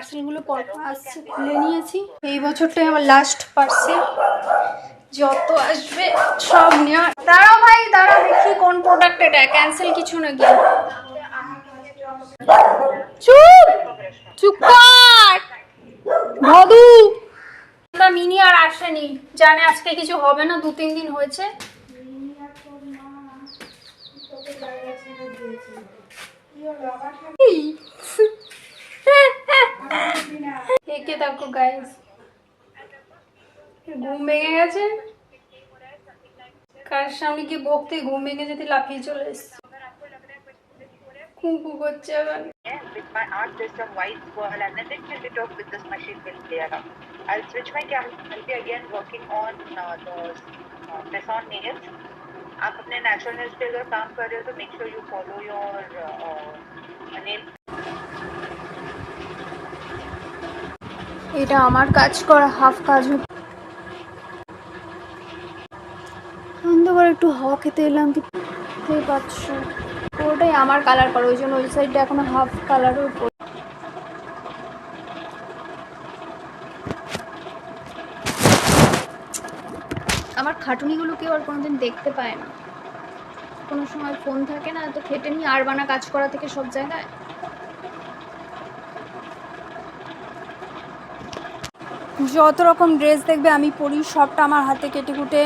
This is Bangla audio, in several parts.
পার্সেলগুলো আসছে, খুলে নিয়েছি। এই বছরটাই আমার লাস্ট পার্সেল, যত আসবে সব নেওয়া। দাঁড়াও ভাই দাঁড়াও, দেখি কোন প্রোডাক্ট এটা, ক্যান্সেল কিছু নাকি। চুপ চুপ কর মধু। মিনি আর আসেনি, জানে আজকে কিছু হবে না, 2-3 দিন হয়েছে। একে দেখো গাইস, ঘুম ভেঙে গেছে, কার সামনে কি বকতে ঘুম ভেঙে যেতে লাফিয়ে চলে এসছে, কুকু করছে আবার। With my art system white swirl and then little bit of with this machine will clear up. I'll switch my camera. I'll be again working on those press-on nails. आप अपने natural nails पे अगर काम कर रहे हो तो make sure you follow your nail. এটা আমার কাজ করা হাফ কাজ। অন্ধকার একটু হাওয়া খেতে এলাম, দেখতে পাচ্ছ পুরোটাই আমার কালার করা, ওই জন্য ওই সাইডটা এখনো হাফ কালারও। আমার খাটুনিগুলো কেউ আর কোনোদিন দেখতে পায় না, কোনো সময় ফোন থাকে না, তো খেটে নিয়ে আর বানা কাজ করা থেকে সব জায়গায়। যত রকম ড্রেস দেখবে আমি পরি, সবটা আমার হাতে কেটে কুটে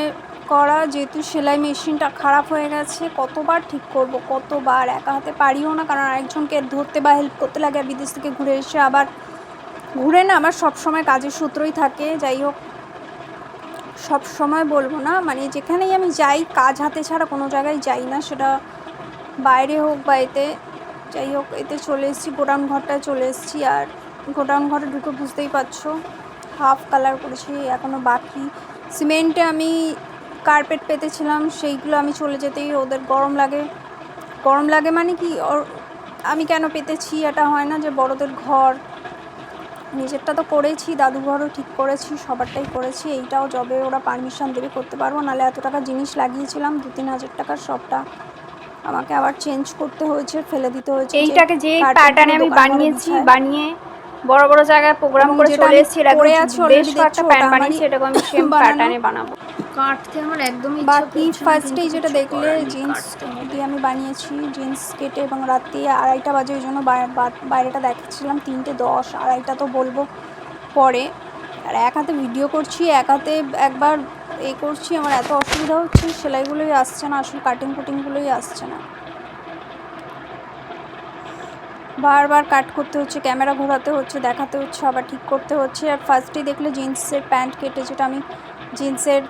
করা, যেহেতু সেলাই মেশিনটা খারাপ হয়ে গেছে। কতবার ঠিক করব, কতবার, একা হাতে পারিও না, কারণ আরেকজনকে ধরতে বা হেল্প করতে লাগে। আর বিদেশ থেকে ঘুরে এসে আবার ঘুরে না, আমার সব সময় কাজের সূত্রই থাকে। যাই হোক, সব সময় বলবো না, মানে যেখানেই আমি যাই কাজ হাতে ছাড়া কোনো জায়গায় যাই না, সেটা বাইরে হোক বা এতে। যাই হোক, এতে চলে এসেছি, গোডাউন ঘরটায় চলে এসেছি। আর গোডাউন ঘরে ঢুকে বুঝতেই পারছো হাফ কালার করেছি, এখনও বাকি। সিমেন্টে আমি কার্পেট পেতেছিলাম, সেইগুলো আমি চলে যেতেই ওদের গরম লাগে। গরম লাগে মানে কি, আমি কেন পেতেছি এটা হয় না যে বড়দের ঘর, নিজেরটা তো করেছি, দাদু ঘরও ঠিক করেছি, সবারটাই করেছি। এইটাও যবে ওরা পারমিশন দেবে করতে পারবো, নাহলে এত টাকা জিনিস লাগিয়েছিলাম 2-3 হাজার টাকার, সবটা আমাকে আবার চেঞ্জ করতে হয়েছে, ফেলে দিতে হয়েছে। এইটাকে যে প্যাটার্নে আমি বানিয়েছি, বানিয়ে বড় বড় জায়গায় প্রোগ্রাম করে চলে এসেছি। পরে আছে অলরেডি, একটা প্যান্ট বানিয়েছি, এটাকে আমি সেম প্যাটার্নে বানাবো। কাটতে আমার একদমই ইচ্ছা করছে না। বাকি ফার্স্টেই যেটা দেখলে জিন্স দিয়ে আমি বানিয়েছি, জিন্স কেটে, এবং রাত্রি 2:30 বাজে, ওই জন্য বাইরেটা দেখাচ্ছিলাম 3:10, 2:30 তো বলবো পরে। আর এক হাতে ভিডিও করছি, এক হাতে একবার করছি, আমার এত অসুবিধা হচ্ছে, সেলাইগুলোই আসছে না, আসলে কাটিং কুটিংগুলোই আসছে না, বারবার কাট করতে হচ্ছে, ক্যামেরা ঘোরাতে হচ্ছে, দেখাতে হচ্ছে, আবার ঠিক করতে হচ্ছে। আর ফার্স্টেই দেখলে জিন্সের প্যান্ট কেটে, যেটা আমি জিন্সের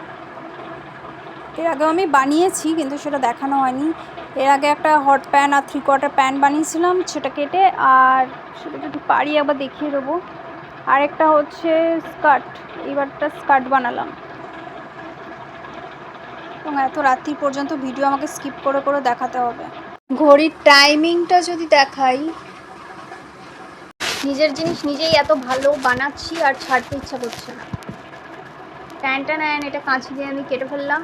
এর আগেও আমি বানিয়েছি, কিন্তু সেটা দেখানো হয়নি। এর আগে একটা হট প্যান্ট আর 3/4 প্যান্ট বানিয়েছিলাম, সেটা কেটে। আর সেটা যদি পারি আবার দেখিয়ে দেবো। আরেকটা হচ্ছে স্কার্ট, এবারটা স্কার্ট বানালাম। এবং এত রাত্রি পর্যন্ত ভিডিও আমাকে স্কিপ করে করে দেখাতে হবে। ঘড়ির টাইমিংটা যদি দেখাই, নিজের জিনিস নিজেই এত ভালো বানাচ্ছি আর ছাড়তে ইচ্ছা করছে না। প্যান্টটা নেন, এটা কাঁচি দিয়ে আমি কেটে ফেললাম।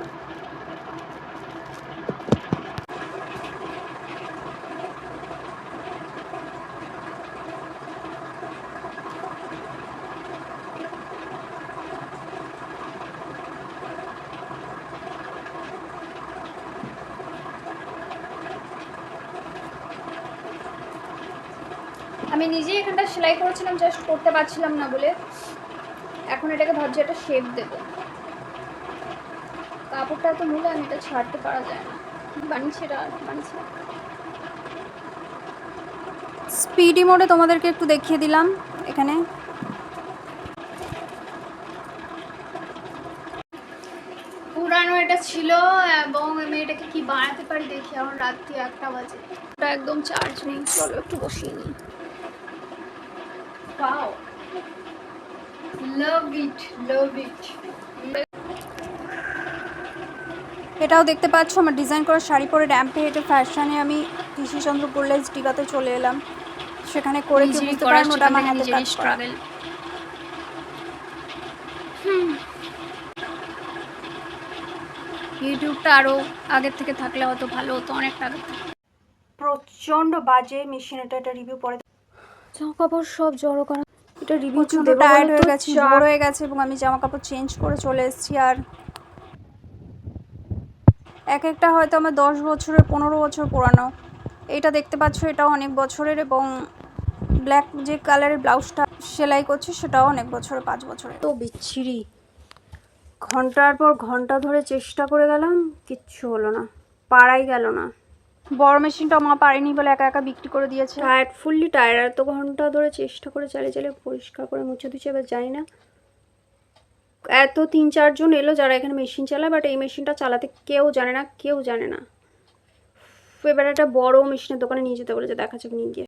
আমি নিজেই এখানটা সেলাই করেছিলাম, জাস্ট করতে পারছিলাম না বলে। এখন এটাকে ভাবছি একটা শেপ দেবো। কাপড়টা এত মোলায়েম, এটা ছাড়তে পারা যায় না। বানিয়েছি এটা, বানিয়েছি স্পিডি মোডে, তোমাদেরকে একটু দেখিয়ে দিলাম। এখানে পুরানো এটা ছিল, এবং আমি এটাকে কি বানাতে পারি দেখি। এখন রাত্রি 1টা বাজে, ওটা একদম চার্জ নেই, চলো একটু বসিয়ে নিই। Wow, love it, love it. এটাও দেখতে পাচ্ছ আমার ডিজাইন করা শাড়ি পরে র্যাম্পে হেঁটে ফ্যাশনে আমি কৃষিচন্দ্র পুরলাইজ ডিবাতে চলে এলাম। সেখানে করে কি বুঝতে পারেন ওটা আমার হাতের কাজ করা। ইউটিউবটা আরও আগের থেকে থাকলে হয়তো ভালো হতো, অনেকটা আগে থেকে। প্রচণ্ড বাজে মেশিন, এটা রিভিউ পরে। জামা কাপড় সব জড়ো করা, এটা রিভিউ প্রচণ্ড দেবো টায়ার্ড বলে হয়ে তো গেছি, বোর হয়ে গেছে এবং আমি জামা কাপড় চেঞ্জ করে চলে এসেছি, বোর হয়ে গেছে এবং আমি জামা কাপড় চেঞ্জ করে চলে এসেছি। আর এক একটা হয়তো আমার 10 বছরের 15 বছর পুরানো। এটা দেখতে পাচ্ছ, এটাও অনেক বছরের এবং ব্ল্যাক যে কালারের ব্লাউজটা সেলাই করছি সেটাও অনেক বছরের, 5 বছরের। তো বিচ্ছিরি, ঘন্টার পর ঘন্টা ধরে চেষ্টা করে গেলাম, কিচ্ছু হলো না, পারাই গেল না। বড় মেশিনটা মা পারেনি বলে একা একা বিক্রি করে দিয়েছে। Tired, fully tired. এত ঘন্টা ধরে চেষ্টা করে চালিয়ে চালিয়ে পরিষ্কার করে মুছে দিচ্ছে। এবার জানি না, এত 3-4 জন এলো যারা এখানে মেশিন চালায়, বাট এই মেশিনটা চালাতে কেউ জানে না, কেউ জানে না। এবার একটা বড় মেশিনের দোকানে নিয়ে যেতে বলেছে, দেখা যাক নিয়ে গিয়ে।